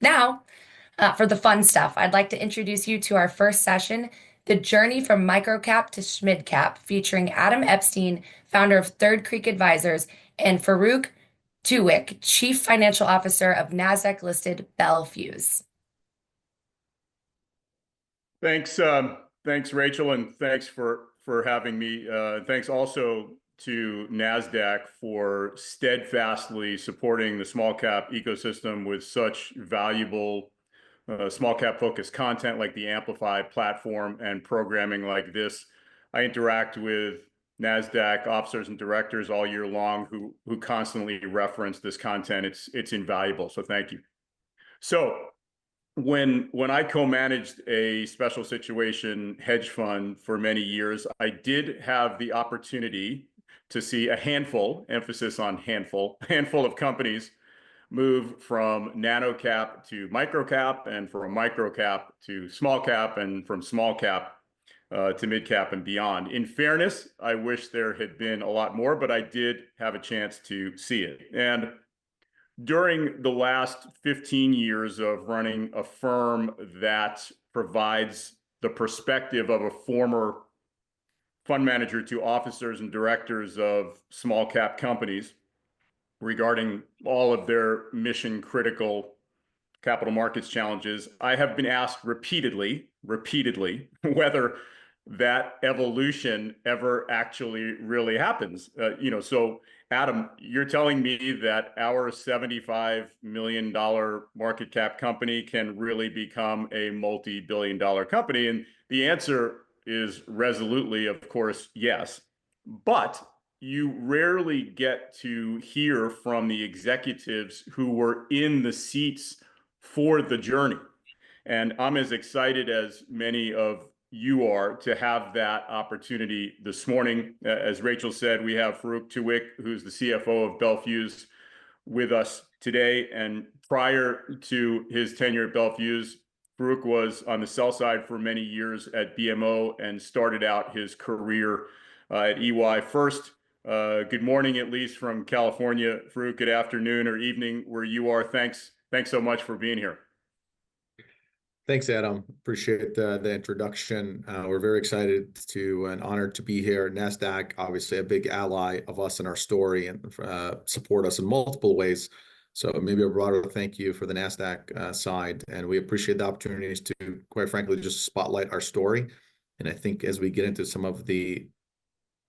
Now, for the fun stuff, I'd like to introduce you to our first session, The Journey from Microcap to SMID Cap, featuring Adam Epstein, founder of Third Creek Advisors, and Farouq Tuweiq, Chief Financial Officer of NASDAQ-listed Bel Fuse. Thanks, Rachel, and thanks for having me. Thanks also to NASDAQ for steadfastly supporting the small cap ecosystem with such valuable small cap focused content like the Amplify platform and programming like this. I interact with NASDAQ officers and directors all year long who constantly reference this content. It's invaluable. So thank you. So when I co-managed a special situation hedge fund for many years, I did have the opportunity to see a handful, emphasis on handful of companies move from nano cap to micro cap, and from micro cap to small cap, and from small cap to mid cap and beyond. In fairness, I wish there had been a lot more, but I did have a chance to see it. And during the last 15 years of running a firm that provides the perspective of a former fund manager to officers and directors of small cap companies regarding all of their mission critical capital markets challenges, I have been asked repeatedly, whether that evolution ever actually really happens. So Adam, you're telling me that our $75 million market cap company can really become a multi-billion dollar company? And the answer is resolutely, of course, yes. But you rarely get to hear from the executives who were in the seats for the journey. And I'm as excited as many of you are to have that opportunity this morning. As Rachel said, we have Farouq Tuweiq, who's the CFO of Bel Fuse, with us today. And prior to his tenure at Bel Fuse, Farouq was on the sell side for many years at BMO and started out his career at EY. First, good morning, at least from California. Farouq, good afternoon or evening where you are. Thanks so much for being here. Thanks, Adam. Appreciate the introduction. We're very excited and honored to be here. NASDAQ, obviously a big ally of us and our story, and support us in multiple ways. So maybe a broader thank you for the NASDAQ side. And we appreciate the opportunities to, quite frankly, just spotlight our story. And I think as we get into some of the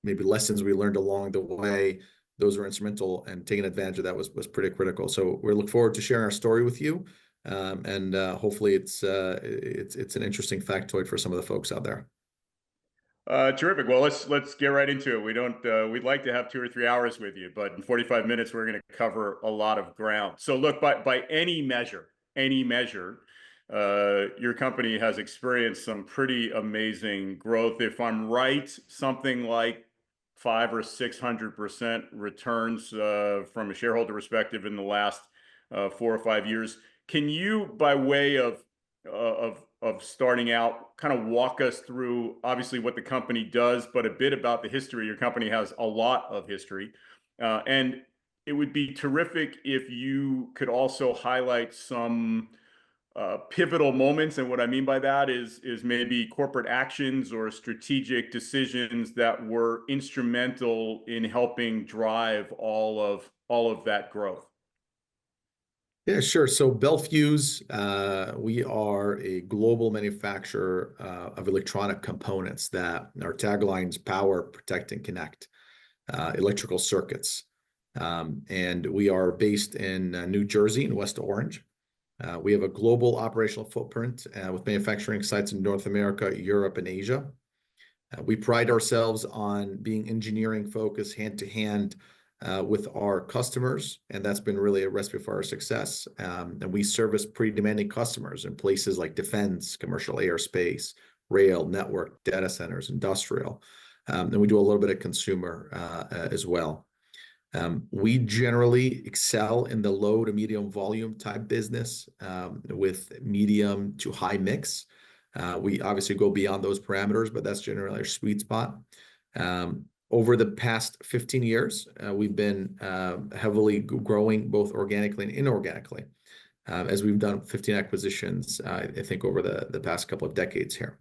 maybe lessons we learned along the way, those are instrumental, and taking advantage of that was pretty critical. So we look forward to sharing our story with you. And hopefully it's an interesting factoid for some of the folks out there. Terrific. Well, let's get right into it. We'd like to have 2 or 3 hours with you, but in 45 minutes we're going to cover a lot of ground. So look, by any measure, your company has experienced some pretty amazing growth. If I'm right, something like 500 or 600% returns from a shareholder perspective in the last 4 or 5 years. Can you, by way of starting out, kind of walk us through obviously what the company does, but a bit about the history? Your company has a lot of history, and it would be terrific if you could also highlight some pivotal moments. And what I mean by that is maybe corporate actions or strategic decisions that were instrumental in helping drive all of that growth. Yeah, sure. So Bel Fuse, we are a global manufacturer of electronic components that our taglines power, protect, and connect electrical circuits. And we are based in New Jersey and West Orange. We have a global operational footprint with manufacturing sites in North America, Europe, and Asia. We pride ourselves on being engineering focused, hand to hand with our customers, and that's been really a recipe for our success. And we service pretty demanding customers in places like defense, commercial aerospace, rail, network, data centers, industrial. And we do a little bit of consumer as well. We generally excel in the low to medium volume type business with medium to high mix. We obviously go beyond those parameters, but that's generally our sweet spot. Over the past 15 years, we've been heavily growing both organically and inorganically. as we've done 15 acquisitions, I think over the past couple of decades here.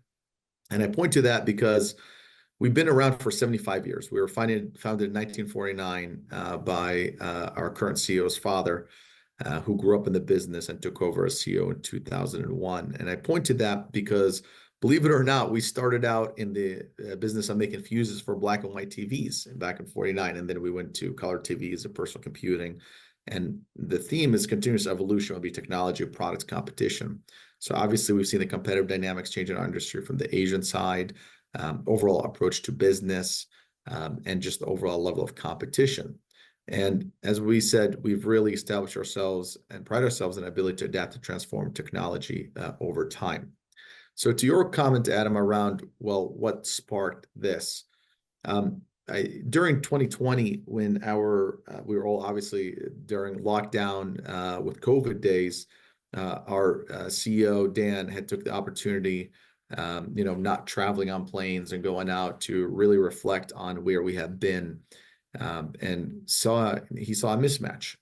And I point to that because we've been around for 75 years. We were founded in 1949 by our current CEO's father, who grew up in the business and took over as CEO in 2001. And I point to that because, believe it or not, we started out in the business of making fuses for black and white TVs back in 49. And then we went to color TVs and personal computing. And the theme is continuous evolution will be technology, products, competition. So obviously, we've seen the competitive dynamics change in our industry from the Asian side, overall approach to business, and just the overall level of competition. And as we said, we've really established ourselves and pride ourselves in the ability to adapt and transform technology over time. So to your comment, Adam, around, well, what sparked this? During 2020, when we were all obviously during lockdown with COVID days, our CEO, Dan, had took the opportunity, not traveling on planes and going out to really reflect on where we have been. And he saw a mismatch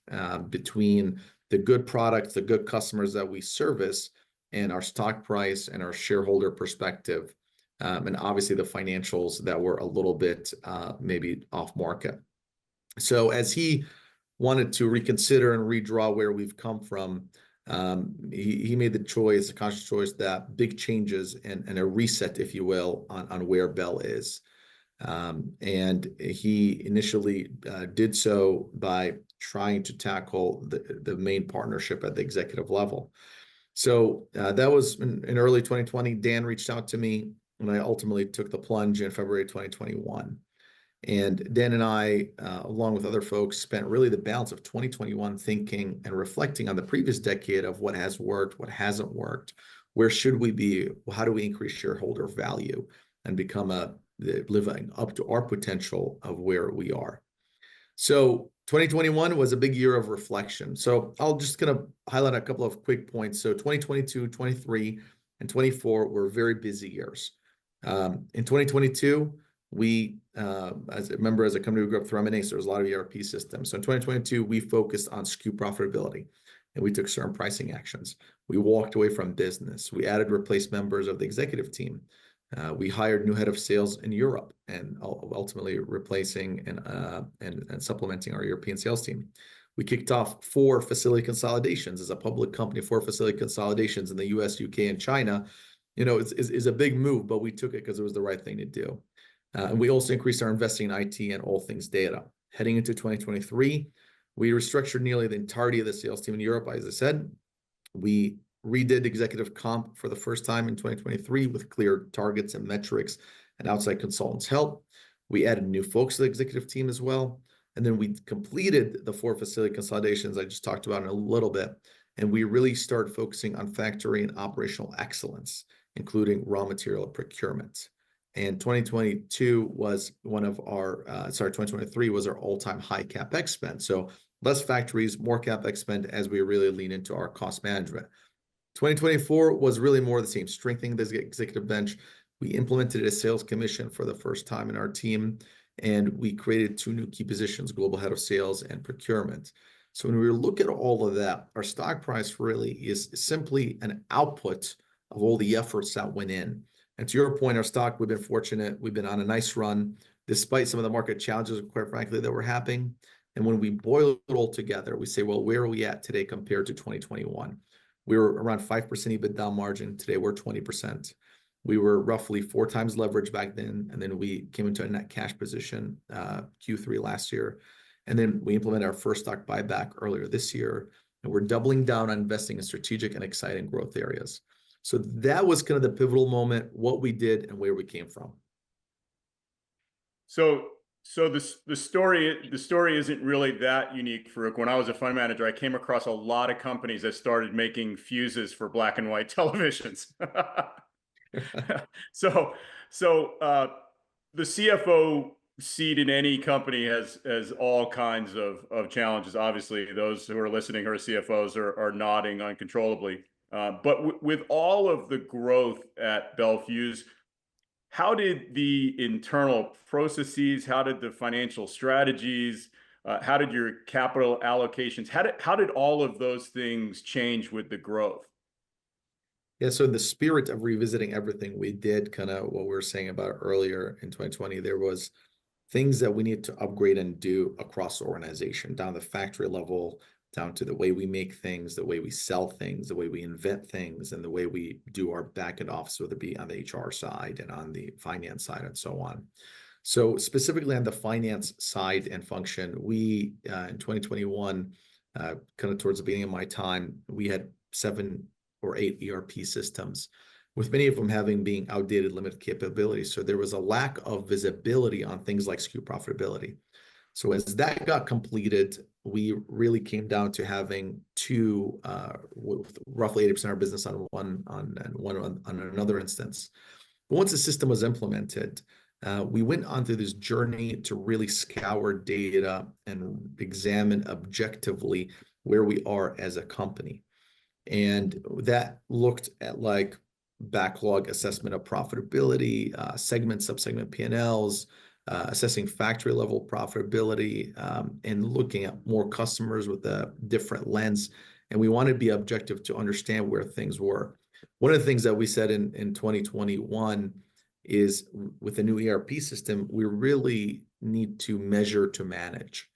between the good products, the good customers that we service, and our stock price and our shareholder perspective, and obviously the financials that were a little bit maybe off market. So as he wanted to reconsider and redraw where we've come from, he made the choice, a conscious choice, that big changes and a reset, if you will, on where Bell is. And he initially did so by trying to tackle the main partnership at the executive level. So that was in early 2020. Dan reached out to me, and I ultimately took the plunge in February 2021. And Dan and I, along with other folks, spent really the balance of 2021 thinking and reflecting on the previous decade of what has worked, what hasn't worked, where should we be, how do we increase shareholder value and become living up to our potential of where we are. So 2021 was a big year of reflection. So I'll just kind of highlight a couple of quick points. So 2022, 23, and 24 were very busy years. In 2022, we, as a company, we grew up through M&A, so there was a lot of ERP systems. So in 2022, we focused on SKU profitability, and we took certain pricing actions. We walked away from business. We added replaced members of the executive team. We hired new head of sales in Europe, and ultimately replacing and supplementing our European sales team. We kicked off 4 facility consolidations as a public company. 4 facility consolidations in the US, UK, and China. Is a big move, but we took it because it was the right thing to do. And we also increased our investing in IT and all things data. Heading into 2023, we restructured nearly the entirety of the sales team in Europe. As I said, we redid executive comp for the first time in 2023 with clear targets and metrics and outside consultants' help. We added new folks to the executive team as well. And then we completed the 4 facility consolidations I just talked about in a little bit. And we really started focusing on factory and operational excellence, including raw material procurement. And 2023 was our all-time high CapEx spend. So less factories, more CapEx spend as we really lean into our cost management. 2024 was really more of the same, strengthening the executive bench. We implemented a sales commission for the first time in our team, and we created 2 new key positions, global head of sales and procurement. So when we look at all of that, our stock price really is simply an output of all the efforts that went in. And to your point, our stock, we've been fortunate. We've been on a nice run, despite some of the market challenges, quite frankly, that were happening. And when we boil it all together, we say, well, where are we at today compared to 2021? We were around 5% EBITDA margin. Today, we're 20%. We were roughly 4 times leverage back then, and then we came into a net cash position Q3 last year. And then we implemented our first stock buyback earlier this year, and we're doubling down on investing in strategic and exciting growth areas. So that was kind of the pivotal moment, what we did and where we came from. So the story isn't really that unique, Farouq. When I was a fund manager, I came across a lot of companies that started making fuses for black and white televisions. So the CFO seat in any company has all kinds of challenges. Obviously, those who are listening who are CFOs are nodding uncontrollably. But with all of the growth at Bel Fuse, how did the internal processes, how did the financial strategies, How did your capital allocations, how did all of those things change with the growth? Yeah, so in the spirit of revisiting everything, we did kind of what we were saying about earlier in 2020. There was things that we need to upgrade and do across the organization, down the factory level, down to the way we make things, the way we sell things, the way we invent things, and the way we do our back end office, whether it be on the HR side and on the finance side and so on. So specifically on the finance side and function, we in 2021, kind of towards the beginning of my time, we had 7 or 8 ERP systems, with many of them having being outdated, limited capabilities. So there was a lack of visibility on things like SKU profitability. So as that got completed, we really came down to having two, with roughly 80% of our business on one on another instance. But once the system was implemented, we went on through this journey to really scour data and examine objectively where we are as a company. And that looked at like backlog assessment of profitability, segment, subsegment P&Ls, assessing factory level profitability, and looking at more customers with a different lens. And we wanted to be objective to understand where things were. One of the things that we said in 2021 is with the new ERP system, we really need to measure to manage.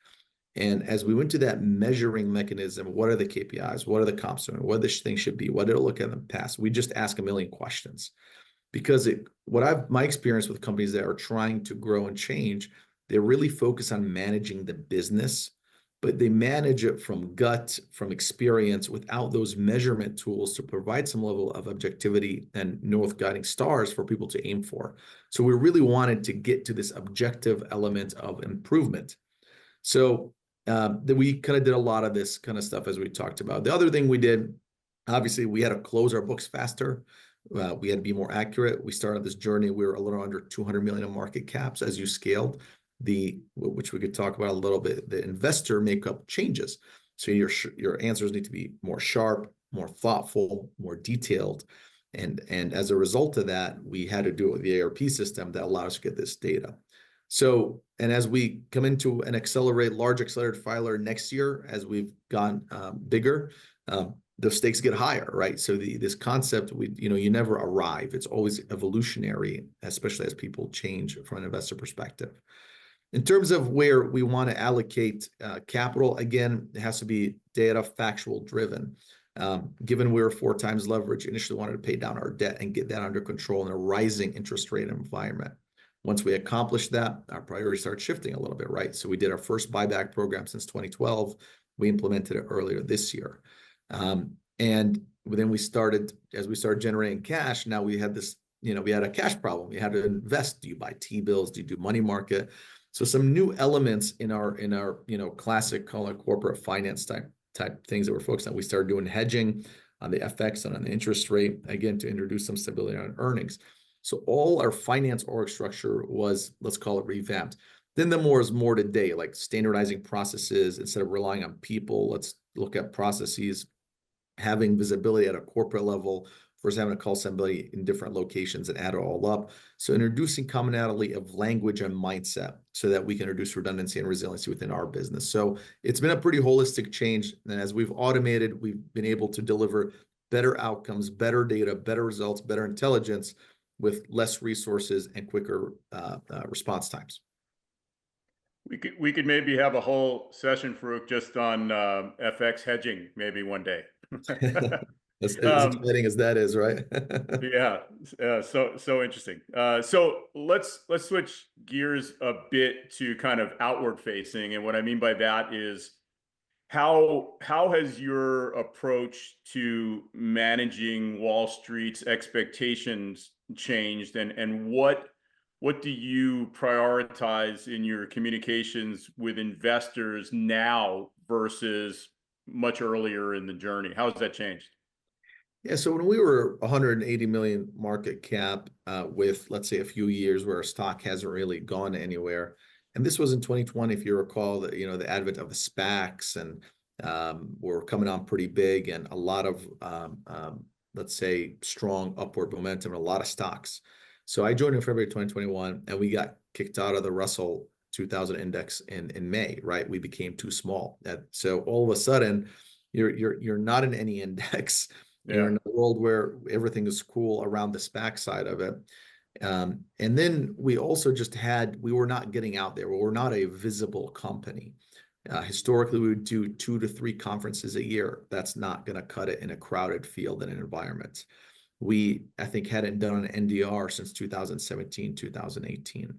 And as we went to that measuring mechanism, what are the KPIs? What are the comps doing? What this thing should be? What did it look at in the past? We just ask a million questions. Because my experience with companies that are trying to grow and change, they really focus on managing the business, but they manage it from gut, from experience, without those measurement tools to provide some level of objectivity and north guiding stars for people to aim for. So we really wanted to get to this objective element of improvement. So we kind of did a lot of this kind of stuff as we talked about. The other thing we did, obviously, we had to close our books faster. We had to be more accurate. We started this journey. We were a little under 200 million in market caps. As you scaled, which we could talk about a little bit, the investor makeup changes. So your answers need to be more sharp, more thoughtful, more detailed. And as a result of that, we had to do it with the ARP system that allows us to get this data. So, and as we come into an large accelerated filer next year, as we've gone bigger, the stakes get higher, right? So this concept, you never arrive. It's always evolutionary, especially as people change from an investor perspective. In terms of where we want to allocate capital, again, it has to be data factual driven. Given we were 4 times leverage, initially wanted to pay down our debt and get that under control in a rising interest rate environment. Once we accomplished that, our priorities started shifting a little bit, right? So we did our first buyback program since 2012. We implemented it earlier this year. And then as we started generating cash, now we had this, we had a cash problem. We had to invest. Do you buy T-bills? Do you do money market? So some new elements in our classic call it corporate finance type things that we're focused on. We started doing hedging on the FX and on the interest rate, again, to introduce some stability on earnings. So all our finance org structure was, let's call it revamped. Then the more is more today, like standardizing processes instead of relying on people. Let's look at processes, having visibility at a corporate level versus having to call somebody in different locations and add it all up. So introducing commonality of language and mindset so that we can reduce redundancy and resiliency within our business. So it's been a pretty holistic change. And as we've automated, we've been able to deliver better outcomes, better data, better results, better intelligence with less resources and quicker response times. We could maybe have a whole session, Farouq, just on FX hedging maybe one day. As exciting as that is, right? Yeah, so interesting. So let's switch gears a bit to kind of outward facing, and what I mean by that is how has your approach to managing Wall Street's expectations changed, and what do you prioritize in your communications with investors now versus much earlier in the journey? How has that changed? Yeah, so when we were 180 million market cap with, let's say, a few years where our stock hasn't really gone anywhere, and this was in 2020, if you recall, that the advent of the SPACs, and we're coming on pretty big, and a lot of let's say strong upward momentum in a lot of stocks. So I joined in February 2021, and we got kicked out of the Russell 2000 index in May, right? We became too small. So all of a sudden, you're not in any index. You're Yeah. in a world where everything is cool around the SPAC side of it. And then we also we were not getting out there. We were not a visible company. Historically, we would do 2 to 3 conferences a year. That's not going to cut it in a crowded field and an environment. We, I think, hadn't done an NDR since 2017, 2018.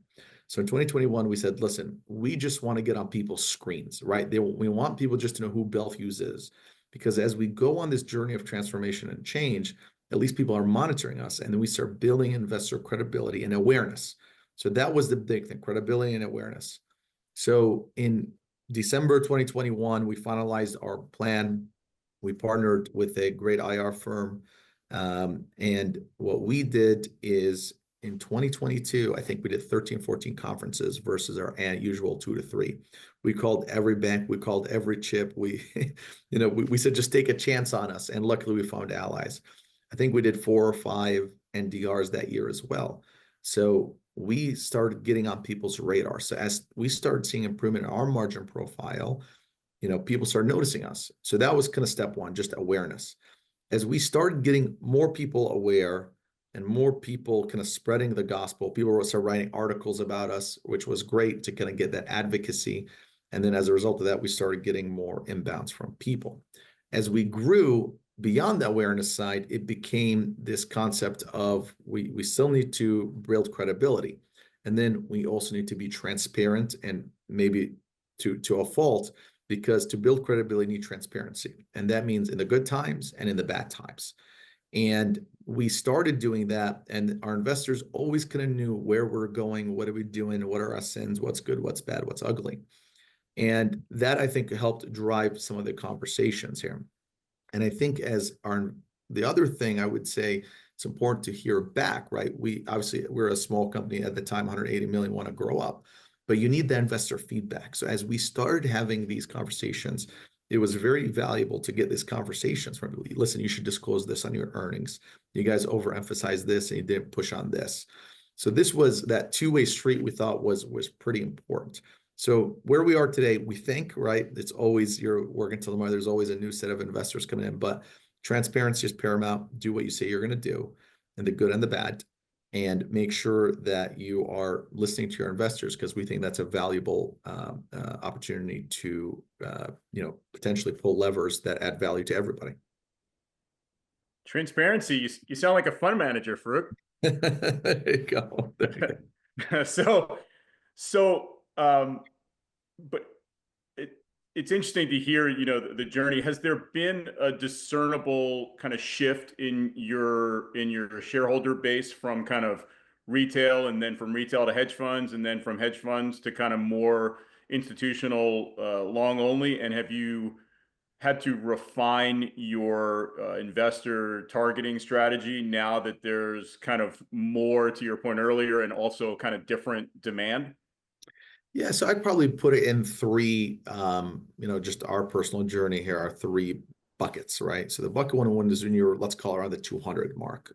So in 2021, we said, listen, we just want to get on people's screens, right? We want people just to know who Bel Fuse is. Because as we go on this journey of transformation and change, at least people are monitoring us. And then we start building investor credibility and awareness. So that was the big thing, credibility and awareness. So in December 2021, we finalized our plan. We partnered with a great IR firm. And what we did is in 2022, I think we did 13, 14 conferences versus our usual 2 to 3. We called every bank, we called every chip. We, we said, just take a chance on us. And luckily we found allies. I think we did 4 or 5 NDRs that year as well. So we started getting on people's radar. So as we started seeing improvement in our margin profile, people started noticing us. So that was kind of step one, just awareness. As we started getting more people aware and more people kind of spreading the gospel, people started writing articles about us, which was great to kind of get that advocacy. And then as a result of that, we started getting more inbounds from people. As we grew beyond the awareness side, it became this concept of we still need to build credibility. And then we also need to be transparent, and maybe to a fault, because to build credibility, you need transparency. And that means in the good times and in the bad times. And we started doing that, and our investors always kind of knew where we're going, what are we doing, what are our sins, what's good, what's bad, what's ugly. And that, I think, helped drive some of the conversations here. And I think the other thing I would say, it's important to hear back, right? We're a small company at the time, 180 million, want to grow up, but you need the investor feedback. So as we started having these conversations, it was very valuable to get these conversations from people. Listen, you should disclose this on your earnings. You guys overemphasize this and you didn't push on this. So this was that two-way street we thought was pretty important. So where we are today, we think, right? It's always, you're working till tomorrow. There's always a new set of investors coming in, but transparency is paramount. Do what you say you're going to do, and the good and the bad, and make sure that you are listening to your investors, because we think that's a valuable opportunity to, potentially pull levers that add value to everybody. Transparency. You sound like a fund manager, Farouq. There you go. There you go. But it's interesting to hear, the journey. Has there been a discernible kind of shift in your shareholder base from kind of retail, and then from retail to hedge funds, and then from hedge funds to kind of more institutional long only? And have you had to refine your investor targeting strategy now that there's kind of more, to your point earlier, and also kind of different demand? Yeah, so I'd probably put it in 3, just our personal journey here are 3 buckets, right? So the bucket one is when you're, let's call it around the 200 mark.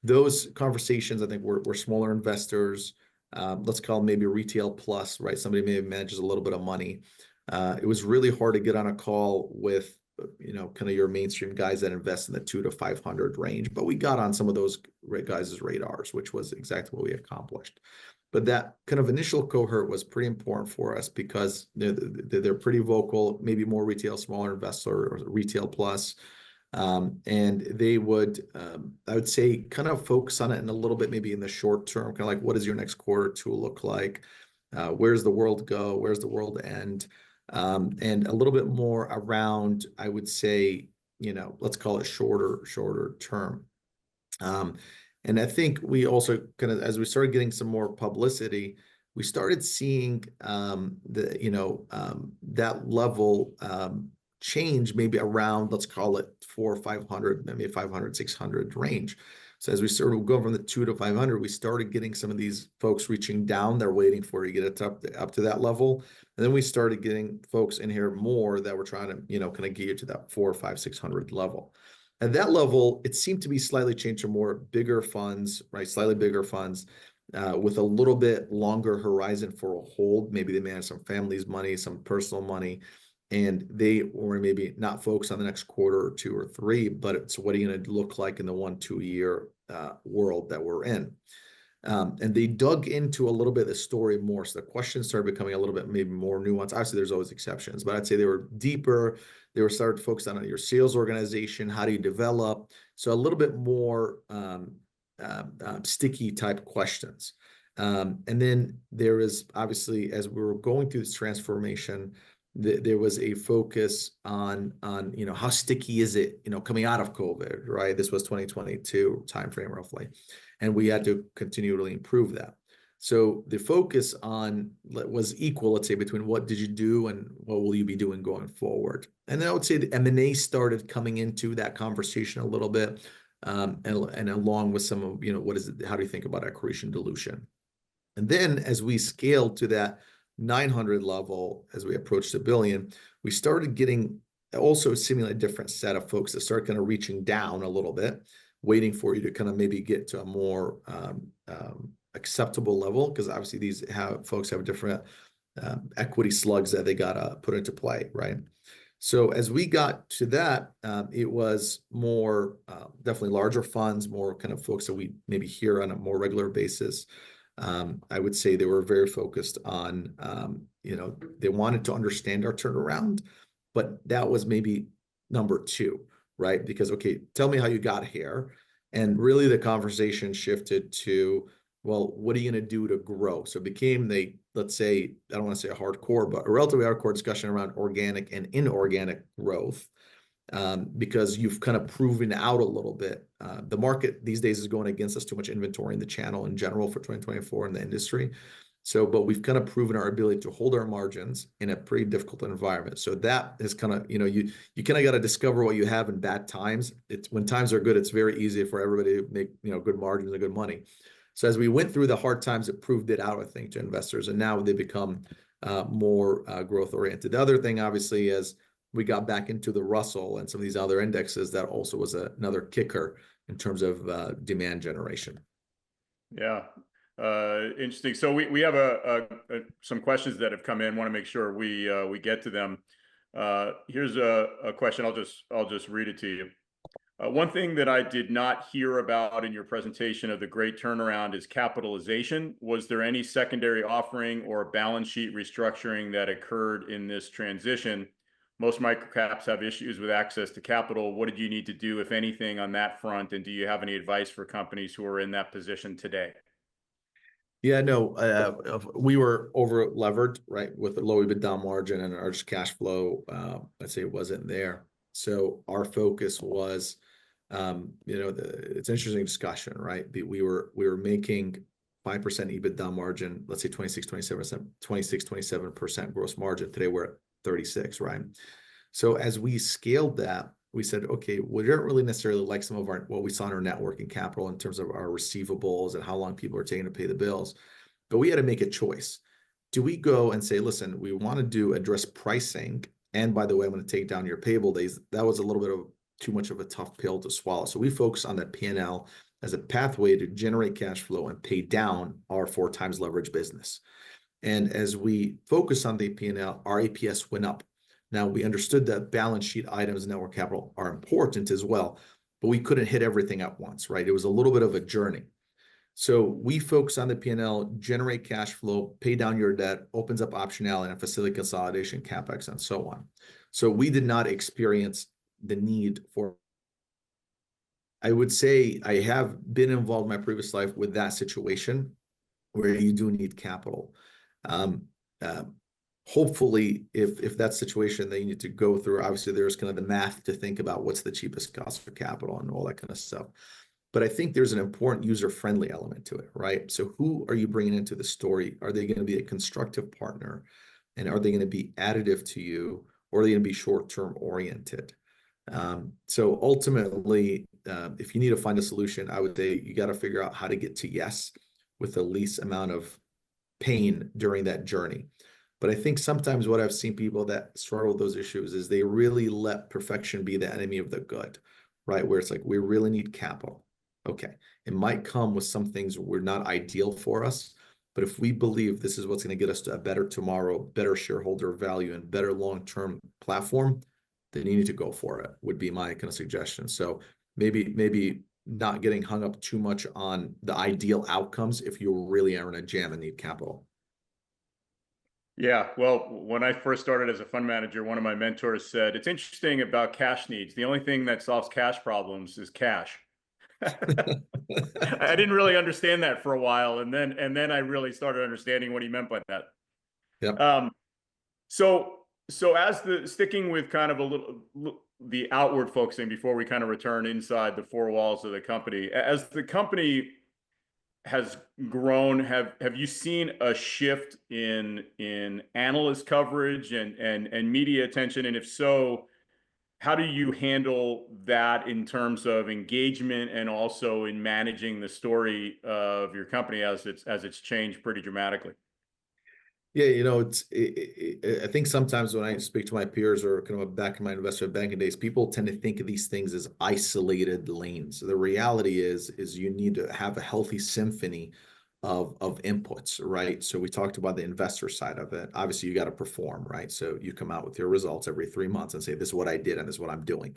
Those conversations, I think, were smaller investors. Let's call them maybe retail plus, right? Somebody maybe manages a little bit of money. It was really hard to get on a call with, kind of your mainstream guys that invest in the 200 to 500 range, but we got on some of those guys' radars, which was exactly what we accomplished. But that kind of initial cohort was pretty important for us because they're pretty vocal, maybe more retail, smaller investor, or retail plus. And they would, I would say, kind of focus on it in a little bit, maybe in the short term, kind of like, what does your next quarter two look like? Where's the world go? Where's the world end? And a little bit more around, I would say, let's call it shorter term. And I think we also kind of, as we started getting some more publicity, we started seeing that level change maybe around, let's call it 400 or 500, maybe 500, 600 range. So as we started going from the 200 to 500, we started getting some of these folks reaching down. They're waiting for you to get it up to that level. And then we started getting folks in here more that were trying to, kind of get you to that 400, 500, 600 level. At that level, it seemed to be slightly changed to more bigger funds, right? Slightly bigger funds. with a little bit longer horizon for a hold. Maybe they manage some family's money, some personal money, and they or maybe not focus on the next quarter or two or three, but it's what are you going to look like in the 1-2 year world that we're in. And they dug into a little bit of the story more. So the questions started becoming a little bit maybe more nuanced. Obviously, there's always exceptions, but I'd say they were deeper. They were started to focus on your sales organization. How do you develop? So a little bit more sticky type questions. And then there is obviously, as we were going through this transformation, there was a focus on how sticky is it coming out of COVID, right? This was 2022 timeframe roughly, and we had to continually improve that. So the focus on was equal, let's say, between what did you do and what will you be doing going forward. And then I would say the M&A started coming into that conversation a little bit, and along with some of what is it? How do you think about accretion dilution? And then as we scaled to that 900 level, as we approached $1 billion, we started getting also seemingly a different set of folks that start kind of reaching down a little bit, waiting for you to kind of maybe get to a more acceptable level, because obviously these folks have different equity slugs that they got to put into play, right? So as we got to that, it was more definitely larger funds, more kind of folks that we maybe hear on a more regular basis. I would say they were very focused on, they wanted to understand our turnaround, but that was maybe number two, right? Because, okay, tell me how you got here. And really the conversation shifted to, well, what are you going to do to grow? So it became let's say, I don't want to say a hardcore, but a relatively hardcore discussion around organic and inorganic growth. Because you've kind of proven out a little bit. The market these days is going against us, too much inventory in the channel in general for 2024 in the industry. So, but we've kind of proven our ability to hold our margins in a pretty difficult environment. So that is kind of, you kind of got to discover what you have in bad times. When times are good, it's very easy for everybody to make, good margins and good money. So as we went through the hard times, it proved it out, I think, to investors. And now they become more growth oriented. The other thing, obviously, is we got back into the Russell and some of these other indexes. That also was another kicker in terms of demand generation. Yeah, interesting. So we have some questions that have come in. Want to make sure we get to them. Here's a question. I'll just read it to you. One thing that I did not hear about in your presentation of the great turnaround is capitalization. Was there any secondary offering or balance sheet restructuring that occurred in this transition? Most microcaps have issues with access to capital. What did you need to do, if anything, on that front? And do you have any advice for companies who are in that position today? Yeah, no, we were over levered, right, with a low EBITDA margin, and our cash flow, let's say, it wasn't there. So our focus was, it's an interesting discussion, right? We were making 5% EBITDA margin, let's say 27% gross margin. Today we're at 36, right? So as we scaled that, we said, okay, we don't really necessarily like some of what we saw in our net working capital in terms of our receivables and how long people are taking to pay the bills. But we had to make a choice. Do we go and say, listen, we want to address pricing, and by the way, I'm going to take down your payable days? That was a little bit of too much of a tough pill to swallow. So we focus on that P&L as a pathway to generate cash flow and pay down our 4x leverage business. And as we focus on the P&L, our APS went up. Now, we understood that balance sheet items and network capital are important as well, but we couldn't hit everything at once, right? It was a little bit of a journey. So we focus on the P&L, generate cash flow, pay down your debt, opens up optionality and facility consolidation, CapEx, and so on. So we did not experience the need for, I would say I have been involved in my previous life with that situation where you do need capital. Hopefully, if that situation that you need to go through, obviously there's kind of the math to think about what's the cheapest cost for capital and all that kind of stuff. But I think there's an important user-friendly element to it, right? So who are you bringing into the story? Are they going to be a constructive partner? And are they going to be additive to you? Or are they going to be short-term oriented? So ultimately, if you need to find a solution, I would say you got to figure out how to get to yes with the least amount of pain during that journey. But I think sometimes what I've seen people that struggle with those issues is they really let perfection be the enemy of the good, right? Where it's like, we really need capital. Okay, it might come with some things were not ideal for us, but if we believe this is what's going to get us to a better tomorrow, better shareholder value, and better long-term platform, then you need to go for it, would be my kind of suggestion. So maybe not getting hung up too much on the ideal outcomes if you really are in a jam and need capital. Yeah, well, when I first started as a fund manager, one of my mentors said, it's interesting about cash needs. The only thing that solves cash problems is cash. I didn't really understand that for a while, and then I really started understanding what he meant by that. Yep. Um, so as the sticking with kind of a little the outward focusing before we kind of return inside the four walls of the company, as the company has grown, have you seen a shift in analyst coverage and media attention? And if so, how do you handle that in terms of engagement and also in managing the story of your company as it's changed pretty dramatically? Yeah, I think sometimes when I speak to my peers or kind of back in my investment banking days, people tend to think of these things as isolated lanes. The reality is you need to have a healthy symphony of inputs, right? So we talked about the investor side of it. Obviously, you got to perform, right? So you come out with your results every 3 months and say, this is what I did and this is what I'm doing.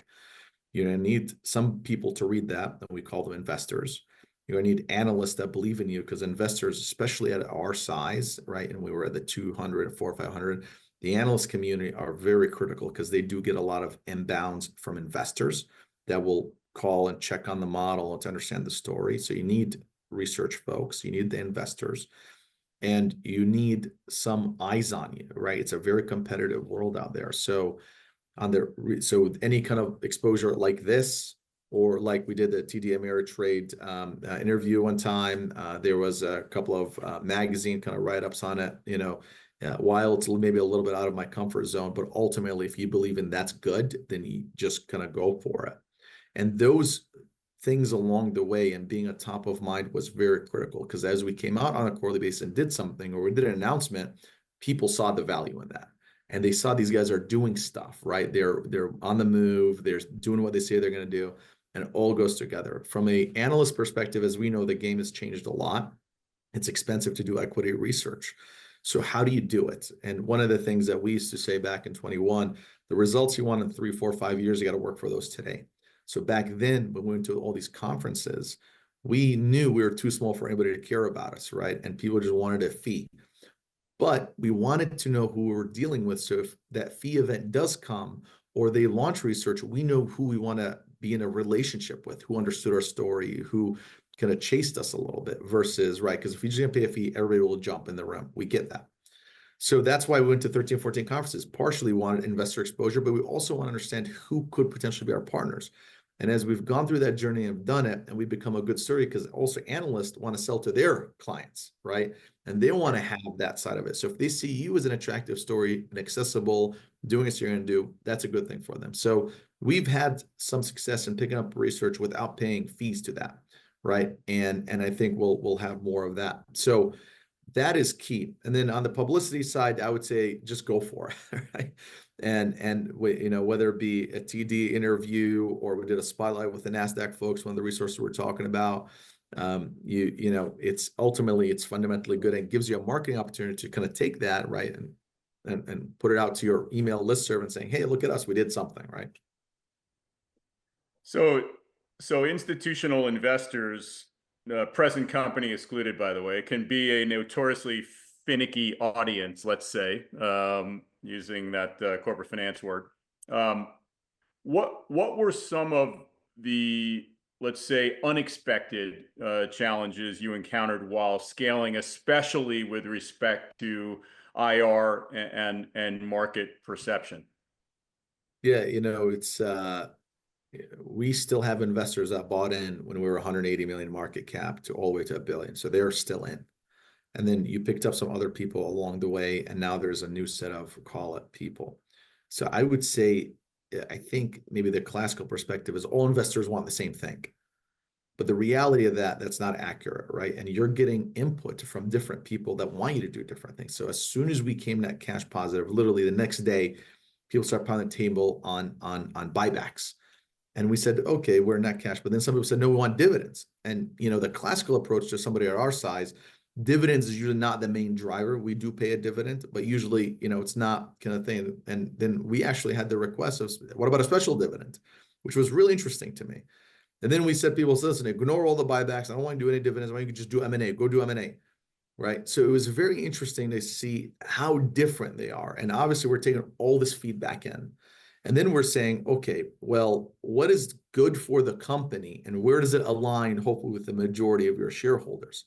You're going to need some people to read that, and we call them investors. You're going to need analysts that believe in you because investors, especially at our size, right? And we were at the 200, 400, 500. The analyst community are very critical because they do get a lot of inbounds from investors that will call and check on the model to understand the story. So you need research folks, you need the investors, and you need some eyes on you, right? It's a very competitive world out there. So so any kind of exposure like this, or like we did the TD Ameritrade interview one time, there was a couple of magazine kind of write-ups on it, while it's maybe a little bit out of my comfort zone, but ultimately, if you believe in that's good, then you just kind of go for it. And those things along the way and being a top of mind was very critical because as we came out on a quarterly basis and did something or we did an announcement, people saw the value in that. And they saw these guys are doing stuff, right? They're on the move, they're doing what they say they're going to do, and it all goes together. From a analyst perspective, as we know, the game has changed a lot. It's expensive to do equity research. So how do you do it? And one of the things that we used to say back in 21, the results you want in 3, 4, 5 years, you got to work for those today. So back then, when we went to all these conferences, we knew we were too small for anybody to care about us, right? And people just wanted a fee. But we wanted to know who we were dealing with. So if that fee event does come or they launch research, we know who we want to be in a relationship with, who understood our story, who kind of chased us a little bit versus, right? Because if you just gonna pay a fee, everybody will jump in the room. We get that. So that's why we went to 13, 14 conferences. Partially wanted investor exposure, but we also want to understand who could potentially be our partners. And as we've gone through that journey and done it, and we've become a good story because also analysts want to sell to their clients, right? And they want to have that side of it. So if they see you as an attractive story and accessible, doing what you're going to do, that's a good thing for them. So we've had some success in picking up research without paying fees to that, right? And I think we'll have more of that. So that is key. And then on the publicity side, I would say just go for it, right? And whether it be a TD interview or we did a spotlight with the NASDAQ folks, one of the resources we're talking about, it's ultimately it's fundamentally good and gives you a marketing opportunity to kind of take that, right, and put it out to your email listserv and saying, hey, look at us, we did something, right? So institutional investors, present company excluded, by the way, can be a notoriously finicky audience, let's say, using that corporate finance word. What were some of the, let's say, unexpected challenges you encountered while scaling, especially with respect to IR and market perception? Yeah, it's we still have investors that bought in when we were 180 million market cap to all the way to $1 billion. So they're still in. And then you picked up some other people along the way, and now there's a new set of, call it, people. So I would say, I think maybe the classical perspective is all investors want the same thing. But the reality of that's not accurate, right? And you're getting input from different people that want you to do different things. So as soon as we came net cash positive, literally the next day, people start pounding the table on buybacks. And we said, okay, we're net cash. But then some people said, no, we want dividends. And, the classical approach to somebody at our size, dividends is usually not the main driver. We do pay a dividend, but usually, it's not kind of thing. And then we actually had the request of, what about a special dividend? Which was really interesting to me. And then we said, people, listen, ignore all the buybacks. I don't want to do any dividends. I want you to just do M&A. Go do M&A. Right. So it was very interesting to see how different they are. And obviously, we're taking all this feedback in. And then we're saying, okay, well, what is good for the company and where does it align, hopefully, with the majority of your shareholders?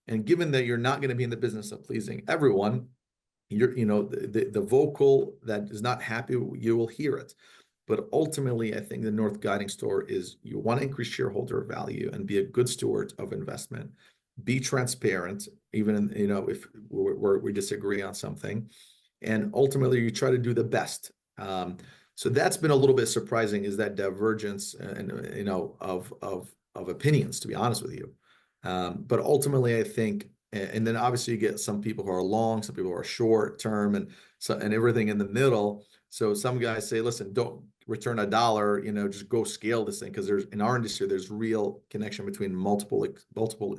And given that you're not going to be in the business of pleasing everyone, the vocal that is not happy, you will hear it. But ultimately, I think the North Guiding Store is you want to increase shareholder value and be a good steward of investment. Be transparent, even if we disagree on something, and ultimately you try to do the best. So that's been a little bit surprising, is that divergence and of opinions, to be honest with you. But ultimately, I think, and then obviously you get some people who are long, some people who are short term, and everything in the middle. So some guys say, listen, don't return $1, just go scale this thing, because in our industry, there's real connection between multiple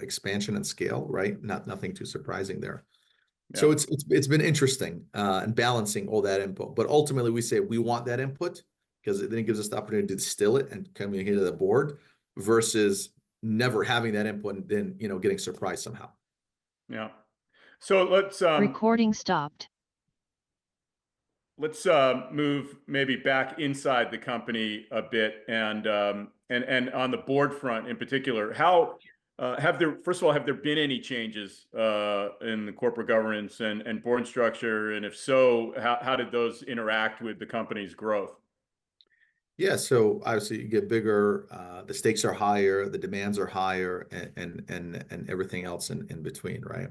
expansion and scale, right? Nothing too surprising there. Yeah. So it's been interesting and balancing all that input. But ultimately, we say we want that input because then it gives us the opportunity to distill it and communicate to the board versus never having that input and then getting surprised somehow. Yeah. So let's recording stopped. Let's move maybe back inside the company a bit, and on the board front in particular. How first of all, have there been any changes in the corporate governance and board structure? And if so, how did those interact with the company's growth? Yeah, so obviously you get bigger, the stakes are higher, the demands are higher, and everything else in between, right?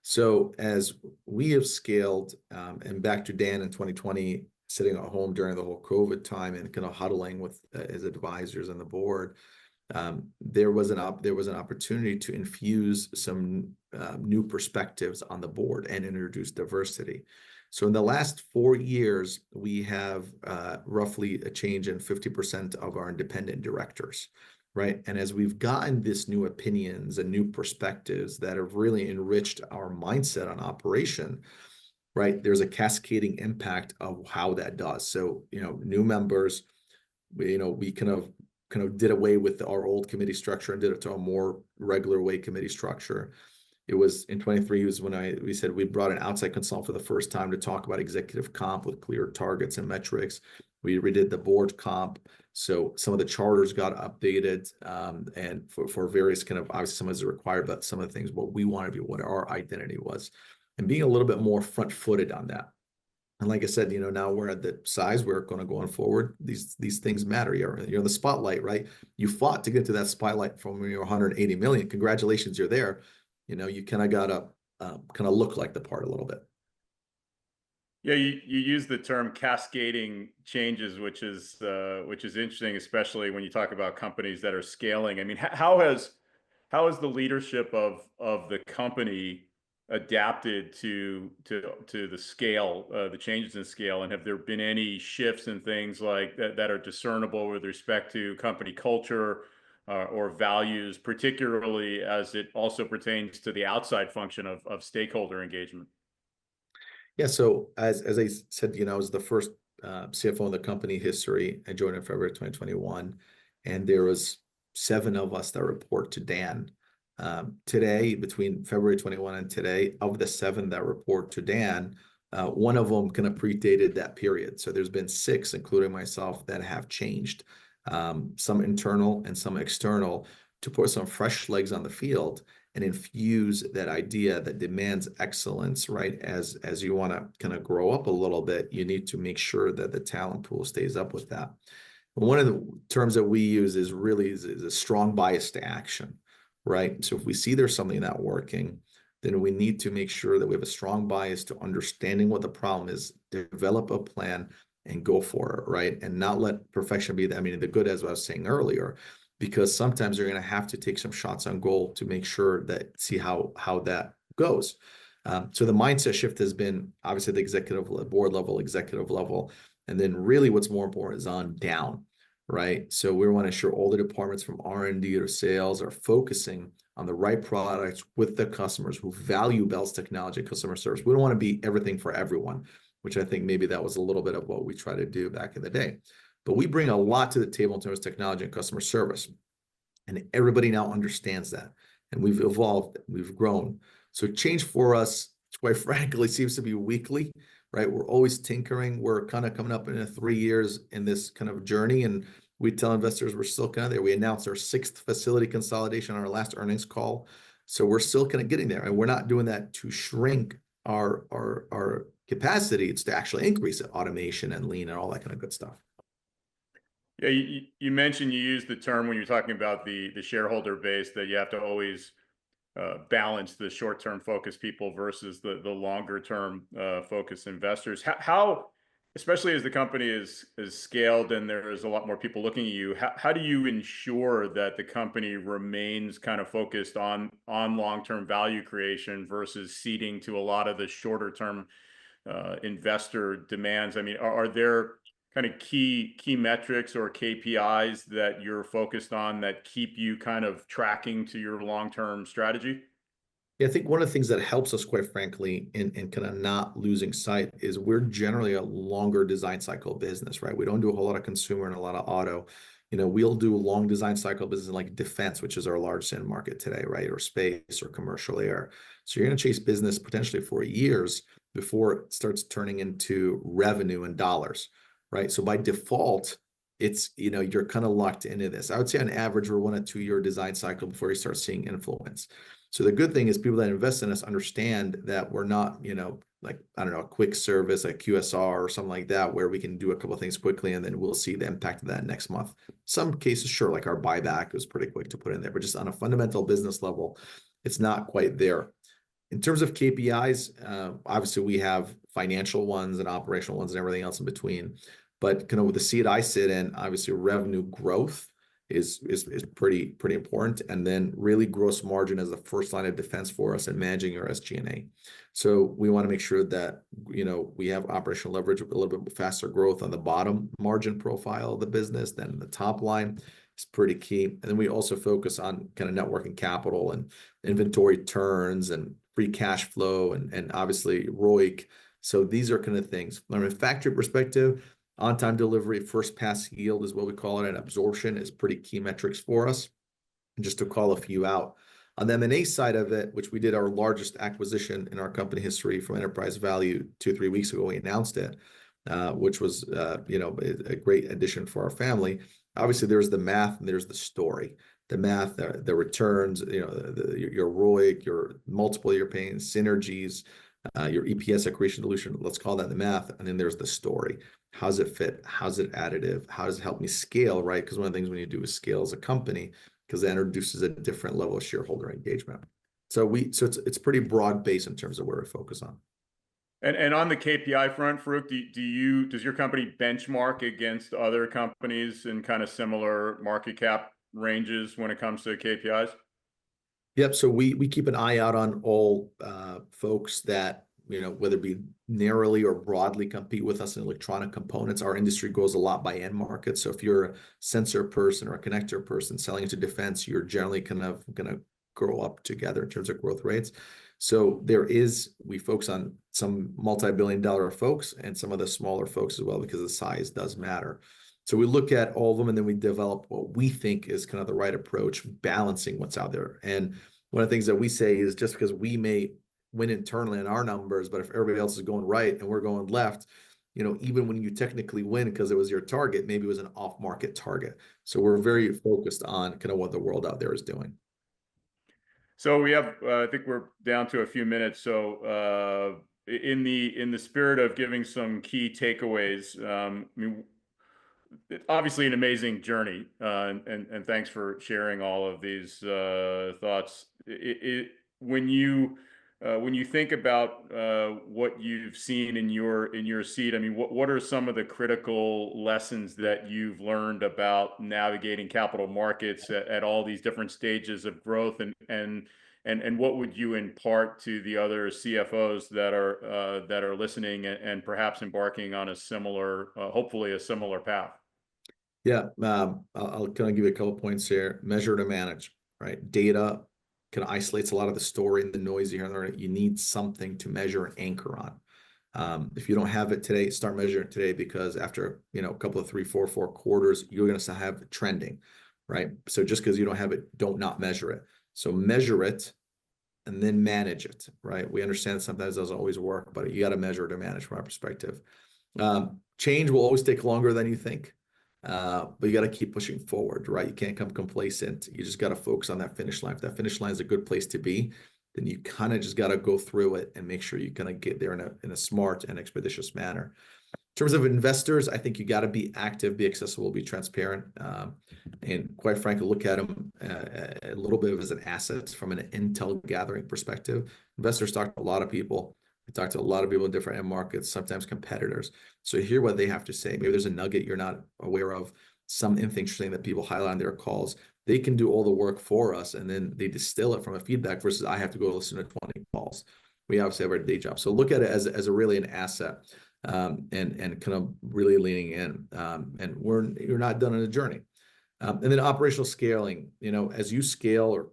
So as we have scaled, and back to Dan in 2020, sitting at home during the whole COVID time and kind of huddling with his advisors and the board, there was an opportunity to infuse some new perspectives on the board and introduce diversity. So in the last 4 years, we have roughly a change in 50% of our independent directors, right? And as we've gotten this new opinions and new perspectives that have really enriched our mindset on operation, right? There's a cascading impact of how that does. So, new members, we kind of did away with our old committee structure and did it to a more regular way committee structure. It was in 23 was when we said we brought an outside consultant for the first time to talk about executive comp with clear targets and metrics. We redid the board comp. So some of the charters got updated, and for various kind of, obviously some is required, but some of the things, what we want to be, what our identity was, and being a little bit more front-footed on that. And like I said, now we're at the size we're going to go on forward. These things matter. You're in the spotlight, right? You fought to get to that spotlight from your 180 million. Congratulations, you're there. You kind of got to kind of look like the part a little bit. Yeah, you use the term cascading changes, which is interesting, especially when you talk about companies that are scaling. I mean, how has the leadership of the company adapted to the scale, the changes in scale, and have there been any shifts in things like that are discernible with respect to company culture or values, particularly as it also pertains to the outside function of stakeholder engagement? Yeah, so as I said, I was the first CFO in the company history. I joined in February 2021, and there was 7 of us that report to Dan. Today, between February 21 and today, of the 7 that report to Dan, 1 of them kind of predated that period. So there's been 6, including myself, that have changed, some internal and some external, to put some fresh legs on the field and infuse that idea that demands excellence, right? As you want to kind of grow up a little bit, you need to make sure that the talent pool stays up with that. One of the terms that we use is a strong bias to action, right? So if we see there's something not working, then we need to make sure that we have a strong bias to understanding what the problem is, develop a plan, and go for it, right? And not let perfection be the good, as I was saying earlier, because sometimes you're going to have to take some shots on goal to make sure that, see how that goes. So the mindset shift has been obviously the board level, executive level, and then really what's more important is on down, right? So we want to ensure all the departments from R&D to sales are focusing on the right products with the customers who value Bell's technology and customer service. We don't want to be everything for everyone, which I think maybe that was a little bit of what we tried to do back in the day. But we bring a lot to the table in terms of technology and customer service. And everybody now understands that. And we've evolved, we've grown. So change for us, quite frankly, seems to be weekly, right? We're always tinkering. We're kind of coming up in 3 years in this kind of journey. And we tell investors we're still kind of there. We announced our 6th facility consolidation on our last earnings call. So we're still kind of getting there. And we're not doing that to shrink our capacity. It's to actually increase it, automation and lean and all that kind of good stuff. Yeah, you mentioned you used the term when you're talking about the shareholder base that you have to always balance the short-term focused people versus the longer-term focused investors. How, especially as the company is scaled and there's a lot more people looking at you, how do you ensure that the company remains kind of focused on long-term value creation versus ceding to a lot of the shorter-term investor demands? I mean, are there kind of key metrics or KPIs that you're focused on that keep you kind of tracking to your long-term strategy? Yeah, I think one of the things that helps us, quite frankly, in kind of not losing sight is we're generally a longer design cycle business, right? We don't do a whole lot of consumer and a lot of auto. We'll do long design cycle business like defense, which is our largest end market today, right? Or space or commercial air. So you're going to chase business potentially for years before it starts turning into revenue and dollars, right? So by default, you're kind of locked into this. I would say on average, we're 1 to 2 year design cycle before you start seeing influence. So the good thing is people that invest in us understand that we're not, like, I don't know, a quick service, like QSR or something like that, where we can do a couple of things quickly and then we'll see the impact of that next month. Some cases, sure, like our buyback was pretty quick to put in there, but just on a fundamental business level, it's not quite there. In terms of KPIs, obviously we have financial ones and operational ones and everything else in between. But kind of with the seat I sit in, obviously revenue growth is pretty important. And then really gross margin as the first line of defense for us and managing our SG&A. So we want to make sure that, we have operational leverage with a little bit faster growth on the bottom margin profile of the business than the top line. It's pretty key. And then we also focus on kind of net working capital and inventory turns and free cash flow and obviously ROIC. So these are kind of things. From a factory perspective, on-time delivery, first pass yield is what we call it, and absorption is pretty key metrics for us. And just to call a few out. On the M&A side of it, which we did our largest acquisition in our company history from enterprise value 2-3 weeks ago, we announced it, which was a great addition for our family. Obviously, there's the math and there's the story. The math, the returns, your ROIC, your multiple you're paying, synergies, your EPS accretion dilution, let's call that the math. And then there's the story. How's it fit? How's it additive? How does it help me scale, right? Because one of the things we need to do is scale as a company because that introduces a different level of shareholder engagement. So it's pretty broad base in terms of where we focus on. And on the KPI front, Farouq, does your company benchmark against other companies in kind of similar market cap ranges when it comes to KPIs? Yep. So we keep an eye out on all folks that, whether it be narrowly or broadly compete with us in electronic components. Our industry goes a lot by end market. So if you're a sensor person or a connector person selling into defense, you're generally kind of going to grow up together in terms of growth rates. So we focus on some multi-billion-dollar folks and some of the smaller folks as well, because the size does matter. So we look at all of them and then we develop what we think is kind of the right approach, balancing what's out there. And one of the things that we say is just because we may win internally in our numbers, but if everybody else is going right and we're going left, even when you technically win because it was your target, maybe it was an off-market target. So we're very focused on kind of what the world out there is doing. So we have, I think we're down to a few minutes. So in the spirit of giving some key takeaways, I mean, obviously an amazing journey, and thanks for sharing all of these thoughts. When you think about what you've seen in your seat, I mean, what are some of the critical lessons that you've learned about navigating capital markets at all these different stages of growth, and what would you impart to the other CFOs that are listening and perhaps embarking on a similar, hopefully a similar path? Yeah, I'll kind of give you a couple points here. Measure to manage, right? Data kind of isolates a lot of the story and the noise here and there. You need something to measure and anchor on. If you don't have it today, start measuring it today, because after, a couple of 3, 4 quarters, you're going to have trending, right? So just because you don't have it, don't not measure it. So measure it and then manage it, right? We understand sometimes it doesn't always work, but you got to measure to manage from our perspective. Change will always take longer than you think, but you got to keep pushing forward, right? You can't come complacent. You just got to focus on that finish line. If that finish line is a good place to be, then you kind of just got to go through it and make sure you kind of get there in a smart and expeditious manner. In terms of investors, I think you got to be active, be accessible, be transparent, and quite frankly, look at them a little bit as an asset from an intel gathering perspective. Investors talk to a lot of people. We talk to a lot of people in different end markets, sometimes competitors. So hear what they have to say. Maybe there's a nugget you're not aware of, something interesting that people highlight on their calls. They can do all the work for us, and then they distill it from a feedback versus I have to go listen to 20 calls. We obviously have our day job. So look at it as a really an asset, and kind of really leaning in. And you're not done on a journey. And then operational scaling, as you scale or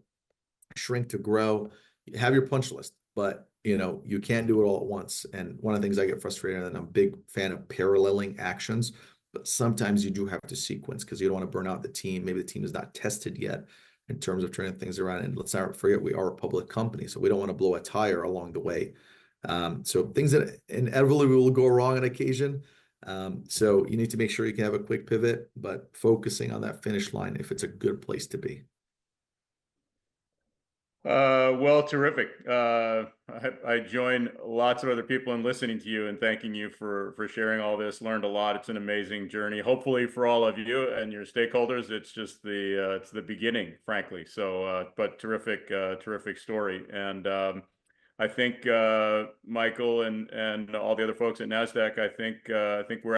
shrink to grow, you have your punch list, but you can't do it all at once. And one of the things I get frustrated, and I'm a big fan of paralleling actions, but sometimes you do have to sequence because you don't want to burn out the team. Maybe the team is not tested yet in terms of turning things around. And let's not forget, we are a public company, so we don't want to blow a tire along the way. So things that inevitably will go wrong on occasion. So you need to make sure you can have a quick pivot, but focusing on that finish line if it's a good place to be. Well, terrific. I join lots of other people in listening to you and thanking you for sharing all this. Learned a lot. It's an amazing journey. Hopefully for all of you and your stakeholders, it's just it's the beginning, frankly. So, but terrific story. And I think Michael and all the other folks at NASDAQ, I think we're